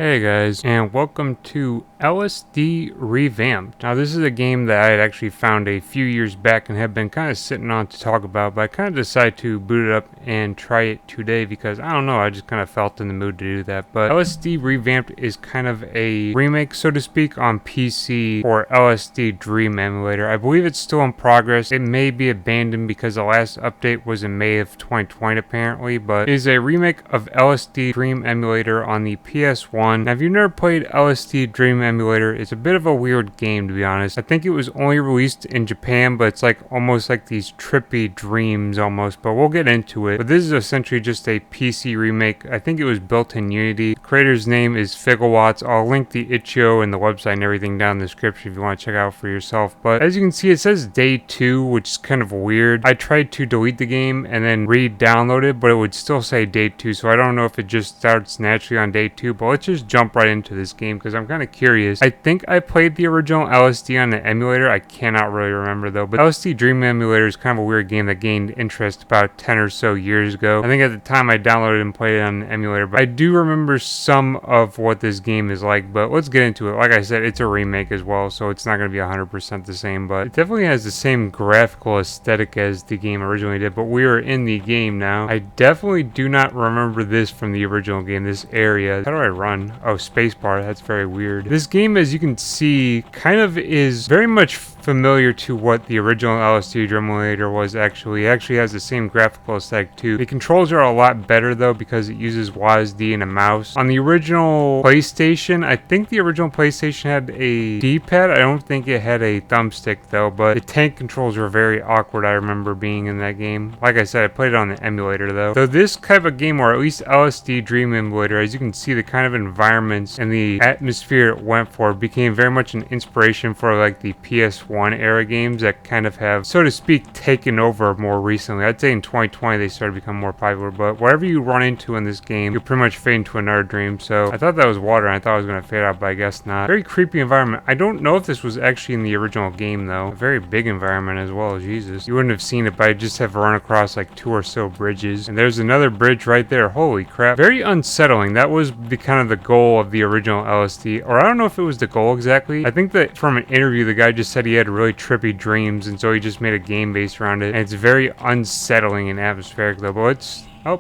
Hey guys, and welcome to LSD Revamped. Now this is a game that I had actually found a few years back and have been kind of sitting on to talk about, but I kind of decided to boot it up and try it today because I don't know, I just kind of felt in the mood to do that. But LSD Revamped is kind of a remake, so to speak, on PC for LSD Dream Emulator. I believe it's still in progress. It may be abandoned because the last update was in May of 2020 apparently, but it is a remake of LSD Dream Emulator on the PS1. Now, if you've never played LSD Dream Emulator, it's a bit of a weird game, to be honest. I think it was only released in Japan, but it's like almost like these trippy dreams almost, but we'll get into it. But this is essentially just a PC remake. I think it was built in Unity. The creator's name is Figawatts. I'll link the itch.io and the website and everything down in the description if you want to check it out for yourself. But as you can see, it says day 2, which is kind of weird. I tried to delete the game and then re-download it, but it would still say day 2, so I don't know if it just starts naturally on day 2, but let's just jump right into this game because I'm kind of curious. I think I played the original LSD on the emulator. I cannot really remember though, but LSD Dream Emulator is kind of a weird game that gained interest about 10 or so years ago. I think at the time I downloaded and played it on the emulator, but I do remember some of what this game is like, but let's get into it. Like I said, it's a remake as well, so it's not going to be 100% the same, but it definitely has the same graphical aesthetic as the game originally did, but we are in the game now. I definitely do not remember this from the original game, this area. How do I run? Oh, spacebar, that's very weird. This game, as you can see, kind of is very much familiar to what the original LSD Dream Emulator was actually. It actually has the same graphical aesthetic too. The controls are a lot better though because it uses WASD and a mouse. On the original PlayStation, I think the original PlayStation had a D-pad. I don't think it had a thumbstick though, but the tank controls were very awkward. I remember being in that game. Like I said, I played it on the emulator though. So this type of game, or at least LSD Dream Emulator, as you can see, the kind of environments and the atmosphere it went for became very much an inspiration for like the PS1 era games that kind of have, so to speak, taken over more recently. I'd say in 2020 they started to become more popular, but whatever you run into in this game, you pretty much fade into another dream. So I thought that was water and I thought it was going to fade out, but I guess not. Very creepy environment. I don't know if this was actually in the original game though. A very big environment as well. Jesus, you wouldn't have seen it, but I just have run across like 2 or so bridges, and there's another bridge right there. Holy crap. Very unsettling. That was the kind of the goal of the original LSD, or I don't know if it was the goal exactly. I think that from an interview the guy just said he had really trippy dreams, and so he just made a game based around it, and it's very unsettling and atmospheric though. But it's I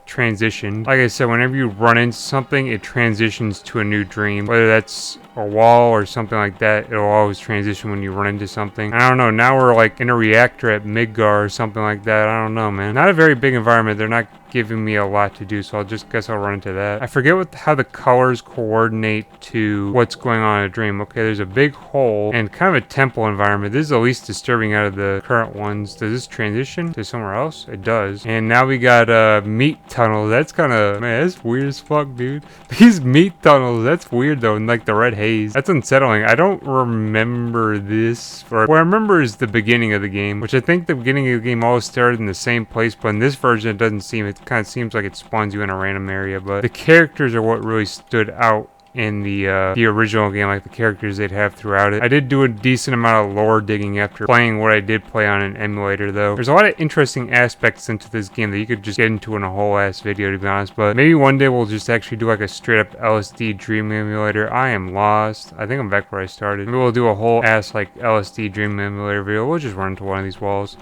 transitioned. Like I said, whenever you run into something, it transitions to a new dream. Whether that's a wall or something like that, it'll always transition when you run into something. I don't know, now we're like in a reactor at Midgar or something like that. I don't know, man. Not a very big environment. They're not giving me a lot to do, so I'll run into that. I forget how the colors coordinate to what's going on in a dream. Okay, there's a big hole and kind of a temple environment. This is the least disturbing out of the current ones. Does this transition to somewhere else? It does. And now we got meat tunnels. That's kind of, man, that's weird as fuck, dude. These meat tunnels, that's weird though, and like the red haze. That's unsettling. I don't remember this. What I remember is the beginning of the game, which I think the beginning of the game always started in the same place, but in this version it doesn't seem. It kind of seems like it spawns you in a random area, but the characters are what really stood out in the original game, like the characters they'd have throughout it. I did do a decent amount of lore digging after playing what I did play on an emulator though. There's a lot of interesting aspects into this game that you could just get into in a whole ass video, to be honest, but maybe one day we'll just actually do like a straight up LSD Dream Emulator. I am lost. I think I'm back where I started. Maybe we'll do a whole ass like LSD Dream Emulator video. We'll just run into one of these walls.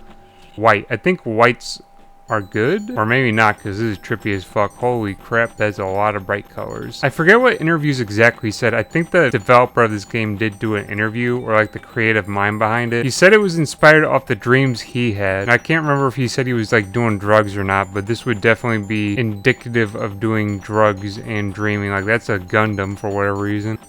White. I think whites are good, or maybe not, because this is trippy as fuck. Holy crap, that's a lot of bright colors. I forget what interviews exactly said. I think the developer of this game did do an interview, or like the creative mind behind it. He said it was inspired off the dreams he had, and I can't remember if he said he was like doing drugs or not, but this would definitely be indicative of doing drugs and dreaming. Like that's a Gundam for whatever reason.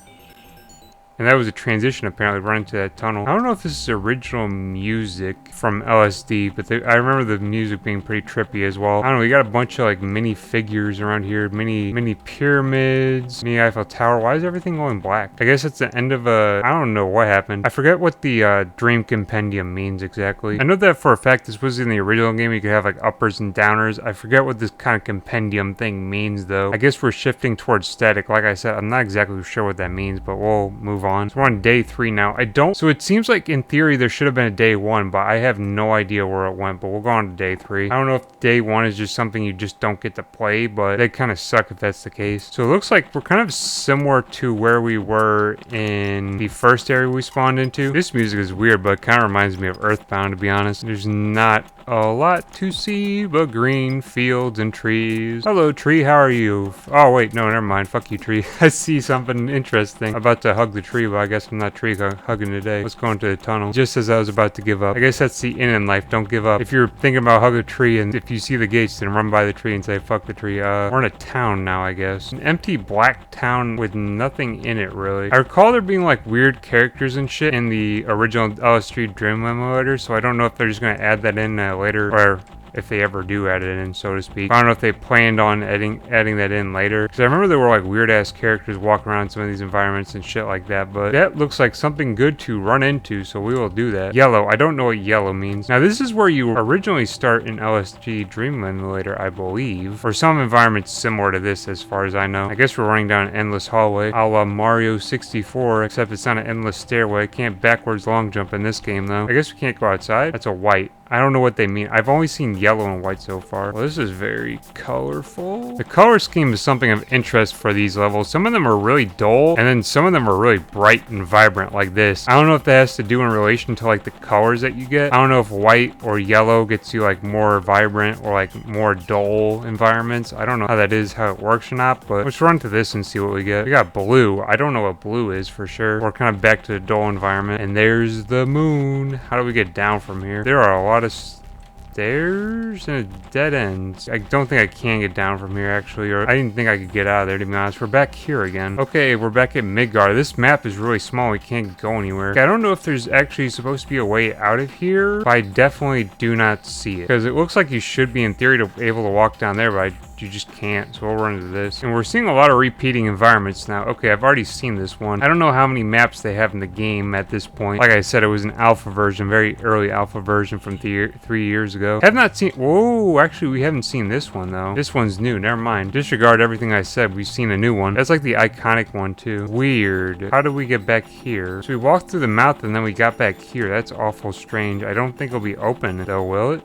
And that was a transition, apparently, running to that tunnel. I don't know if this is original music from LSD, but I remember the music being pretty trippy as well. I don't know, we got a bunch of like mini figures around here, mini pyramids, mini Eiffel Tower. Why is everything going black? I guess it's the end of I don't know what happened. I forget what the Dream Compendium means exactly. I know that for a fact this was in the original game. You could have like uppers and downers. I forget what this kind of compendium thing means though. I guess we're shifting towards static. Like I said, I'm not exactly sure what that means, but we'll move on. So we're on day 3 now. So it seems like in theory there should have been a day 1, but I have no idea where it went, but we'll go on to day 3. I don't know if day 1 is just something you just don't get to play, but they kind of suck if that's the case. So it looks like we're kind of similar to where we were in the first area we spawned into. This music is weird, but it kind of reminds me of Earthbound, to be honest. There's not a lot to see but green fields and trees. Hello, tree, how are you? Oh, wait, no, never mind. Fuck you, tree. I see something interesting. I'm about to hug the tree, but I guess I'm not tree hugging today. Let's go into the tunnel. Just as I was about to give up. I guess that's the in life. Don't give up. If you're thinking about hug a tree and if you see the gates, then run by the tree and say, fuck the tree. We're in a town now, I guess. An empty black town with nothing in it, really. I recall there being like weird characters and shit in the original LSD Dream Emulator, so I don't know if they're just gonna add that in later, or if they ever do add it in, so to speak. I don't know if they planned on adding that in later, because I remember there were like weird ass characters walking around some of these environments and shit like that, but that looks like something good to run into, so we will do that. Yellow, I don't know what yellow means. Now this is where you originally start in LSD Dream Emulator, I believe, or some environments similar to this as far as I know. I guess we're running down an endless hallway a la Mario 64, except it's not an endless stairway. Can't backwards long jump in this game though. I guess we can't go outside. That's a white. I don't know what they mean. I've only seen yellow and white so far. Well, this is very colorful. The color scheme is something of interest for these levels. Some of them are really dull, and then some of them are really bright and vibrant like this. I don't know if that has to do in relation to like the colors that you get. I don't know if white or yellow gets you like more vibrant or like more dull environments. I don't know how that is, how it works or not, but let's run to this and see what we get. We got blue. I don't know what blue is for sure. We're kind of back to the dull environment, and there's the moon. How do we get down from here? There are a lot of stairs and a dead end. I don't think I can get down from here, actually, or I didn't think I could get out of there, to be honest. We're back here again. Okay, we're back at Midgar. This map is really small. We can't go anywhere. Okay, I don't know if there's actually supposed to be a way out of here, but I definitely do not see it, because it looks like you should be, in theory, to be able to walk down there, but you just can't, so we'll run into this. And we're seeing a lot of repeating environments now. Okay, I've already seen this one. I don't know how many maps they have in the game at this point. Like I said, it was an alpha version, very early alpha version from 3 years ago. Have not seen, whoa, actually we haven't seen this one though. This one's new, never mind. Disregard everything I said, we've seen a new one. That's like the iconic one too. Weird. How did we get back here? So we walked through the mouth and then we got back here. That's awful strange. I don't think it'll be open though, will it?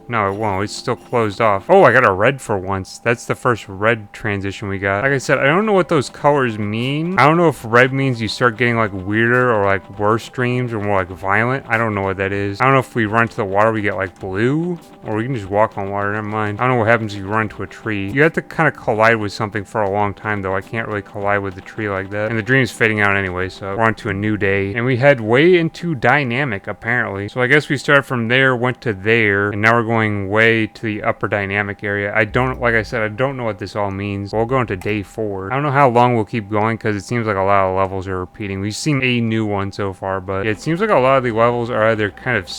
No, it won't. It's still closed off. Oh, I got a red for once. That's the first red transition we got. Like I said, I don't know what those colors mean. I don't know if red means you start getting like weirder or like worse dreams or more like violent. I don't know what that is. I don't know if we run to the water, we get like blue, or we can just walk on water. Never mind. I don't know what happens if you run to a tree. You have to kind of collide with something for a long time though. I can't really collide with the tree like that. And the dream's fading out anyway, so we're on to a new day. And we head way into dynamic apparently. So I guess we started from there, went to there, and now we're going way to the upper dynamic area. Like I said, I don't know what this all means. We'll go into day 4. I don't know how long we'll keep going because it seems like a lot of levels are repeating. We've seen a new one so far, but it seems like a lot of the levels are either kind of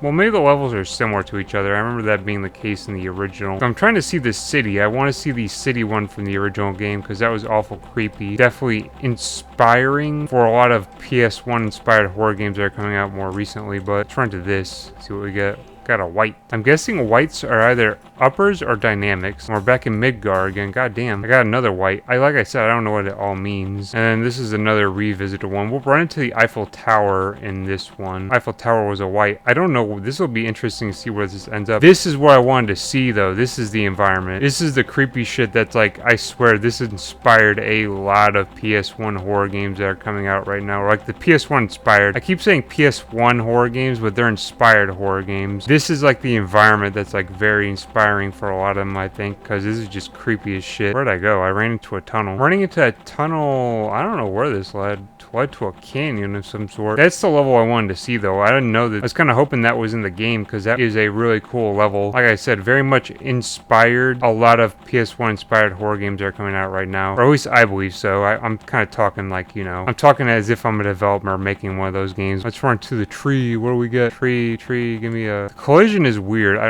well, maybe the levels are similar to each other. I remember that being the case in the original. So I'm trying to see the city. I want to see the city one from the original game because that was awful creepy. Definitely inspiring for a lot of PS1 inspired horror games that are coming out more recently, but let's run to this, see what we get. Got a white. I'm guessing whites are either uppers or dynamics. We're back in Midgar again. God damn. I got another white. Like I said, I don't know what it all means. And then this is another revisited one. We'll run into the Eiffel Tower in this one. Eiffel Tower was a white. I don't know. This will be interesting to see where this ends up. This is what I wanted to see though. This is the environment. This is the creepy shit that's like, I swear this inspired a lot of PS1 horror games that are coming out right now. Or like the PS1 inspired. I keep saying PS1 horror games, but they're inspired horror games. This is like the environment that's like very inspiring for a lot of them, I think, because this is just creepy as shit. Where'd I go? I ran into a tunnel. Running into a tunnel, I don't know where this led. Led to a canyon of some sort. That's the level I wanted to see though. I didn't know that. I was kind of hoping that was in the game because that is a really cool level. Like I said, very much inspired a lot of PS1 inspired horror games that are coming out right now. Or at least I believe so. I'm kind of talking like, you know, I'm talking as if I'm a developer making one of those games. Let's run to the tree. What do we get? Tree, give me a... The collision is weird. I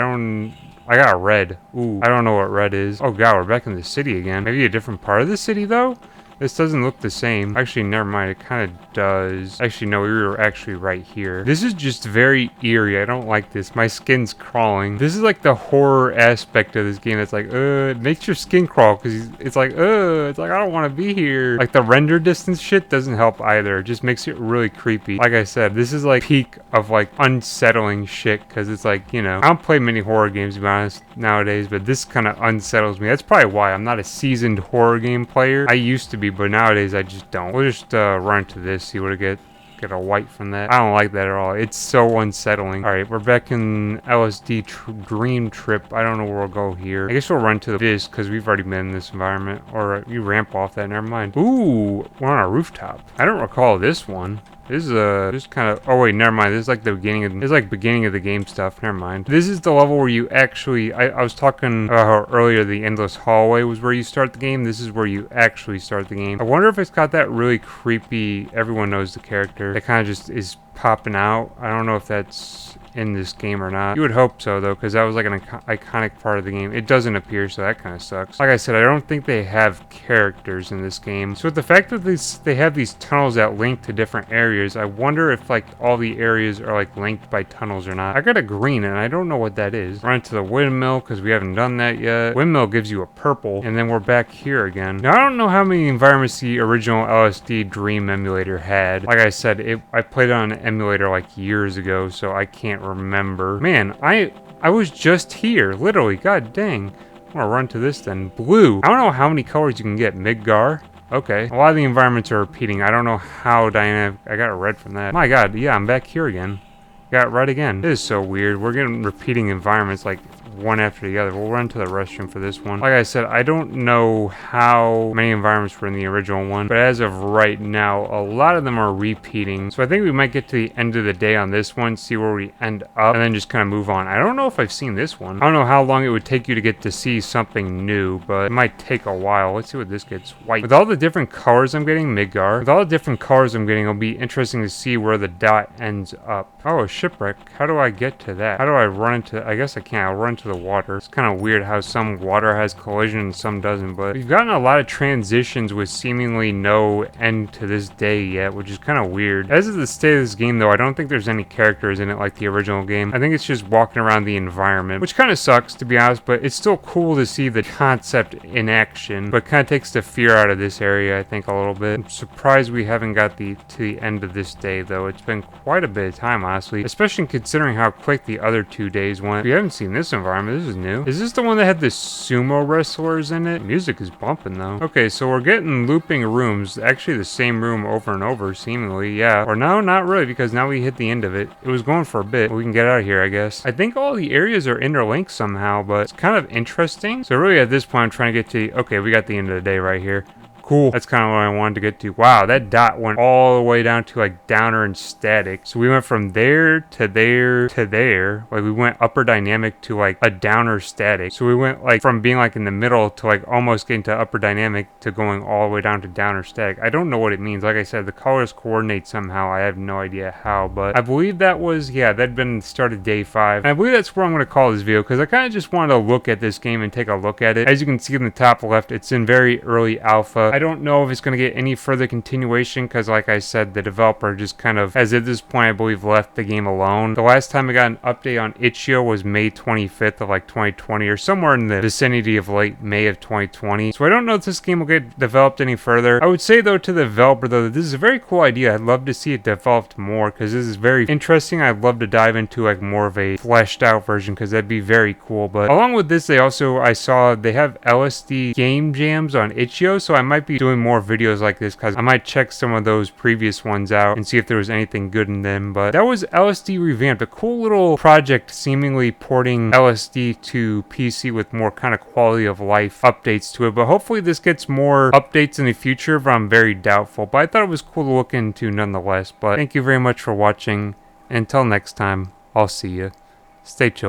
got a red. Ooh, I don't know what red is. Oh god, we're back in the city again. Maybe a different part of the city though? This doesn't look the same. Actually, never mind. It kind of does. Actually, no, we were actually right here. This is just very eerie. I don't like this. My skin's crawling. This is like the horror aspect of this game. It's like, it makes your skin crawl because it's like, I don't want to be here. Like the render distance shit doesn't help either. It just makes it really creepy. Like I said, this is like peak of like unsettling shit because it's like, you know, I don't play many horror games to be honest nowadays, but this kind of unsettles me. That's probably why I'm not a seasoned horror game player. I used to be, but nowadays I just don't. We'll just run to this, see what it gets. Get a white from that. I don't like that at all. It's so unsettling. All right, we're back in LSD dream trip. I don't know where we'll go here. I guess we'll run to this because we've already been in this environment. Or you ramp off that. Never mind. Ooh, we're on a rooftop. I don't recall this one. This is just kind of. Oh wait, never mind. This is like the beginning of. This is like beginning of the game stuff. Never mind. This is the level where you actually. I was talking about how earlier the endless hallway was where you start the game. This is where you actually start the game. I wonder if it's got that really creepy. Everyone knows the character. That kind of just is popping out. I don't know if that's in this game or not. You would hope so though, because that was like an iconic part of the game. It doesn't appear, so that kind of sucks. Like I said, I don't think they have characters in this game. So with the fact that they have these tunnels that link to different areas, I wonder if like all the areas are like linked by tunnels or not. I got a green and I don't know what that is. Run to the windmill because we haven't done that yet. Windmill gives you a purple, and then we're back here again. Now I don't know how many environments the original LSD Dream emulator had. Like I said, I played it on an emulator like years ago, so I can't remember. Man, I was just here, literally. God dang. I'm gonna run to this then. Blue. I don't know how many colors you can get. Midgar. Okay. A lot of the environments are repeating. I don't know how dynamic. I got a red from that. My God. Yeah, I'm back here again. Got red again. This is so weird. We're getting repeating environments like one after the other. We'll run to the restroom for this one. Like I said, I don't know how many environments were in the original one, but as of right now, a lot of them are repeating. So I think we might get to the end of the day on this one, see where we end up, and then just kind of move on. I don't know if I've seen this one. I don't know how long it would take you to get to see something new, but it might take a while. Let's see what this gets. White. With all the different colors I'm getting, Midgar. With all the different colors I'm getting, it'll be interesting to see where the dot ends up. Oh, a shipwreck. How do I get to that? How do I run into... I guess I can't. I'll run to the water. It's kind of weird how some water has collision and some doesn't, but we've gotten a lot of transitions with seemingly no end to this day yet, which is kind of weird. As of the state of this game though, I don't think there's any characters in it like the original game. I think it's just walking around the environment, which kind of sucks to be honest, but it's still cool to see the concept in action, but kind of takes the fear out of this area I think a little bit. I'm surprised we haven't got to the end of this day though. It's been quite a bit of time honestly, especially considering how quick the other 2 days went. We haven't seen this environment. This is new. Is this the one that had the sumo wrestlers in it? Music is bumping though. Okay, so we're getting looping rooms. Actually the same room over and over seemingly, yeah. Or no, not really, because now we hit the end of it. It was going for a bit. We can get out of here, I guess. I think all the areas are interlinked somehow, but it's kind of interesting. So really at this point I'm trying to get to, okay, we got the end of the day right here. Cool. That's kind of what I wanted to get to. Wow, that dot went all the way down to like downer and static. So we went from there to there to there. Like we went upper dynamic to like a downer static. So we went like from being like in the middle to like almost getting to upper dynamic to going all the way down to downer static. I don't know what it means. Like I said, the colors coordinate somehow. I have no idea how, but I believe that was, yeah, that'd been the start of day 5. And I believe that's where I'm going to call this video because I kind of just wanted to look at this game and take a look at it. As you can see in the top left, it's in very early alpha. I don't know if it's going to get any further continuation because like I said, the developer just kind of, as at this point I believe, left the game alone. The last time I got an update on Itch.io was May 25th of like 2020 or somewhere in the vicinity of late May of 2020. So I don't know if this game will get developed any further. I would say though to the developer though, that this is a very cool idea. I'd love to see it developed more because this is very interesting. I'd love to dive into like more of a fleshed out version because that'd be very cool. But along with this, I saw they have LSD game jams on Itch.io, so I might be doing more videos like this because I might check some of those previous ones out and see if there was anything good in them. But that was LSD Revamped, a cool little project seemingly porting LSD to PC with more kind of quality of life updates to it. But hopefully this gets more updates in the future, but I'm very doubtful. But I thought it was cool to look into nonetheless. But thank you very much for watching. Until next time, I'll see you. Stay chill.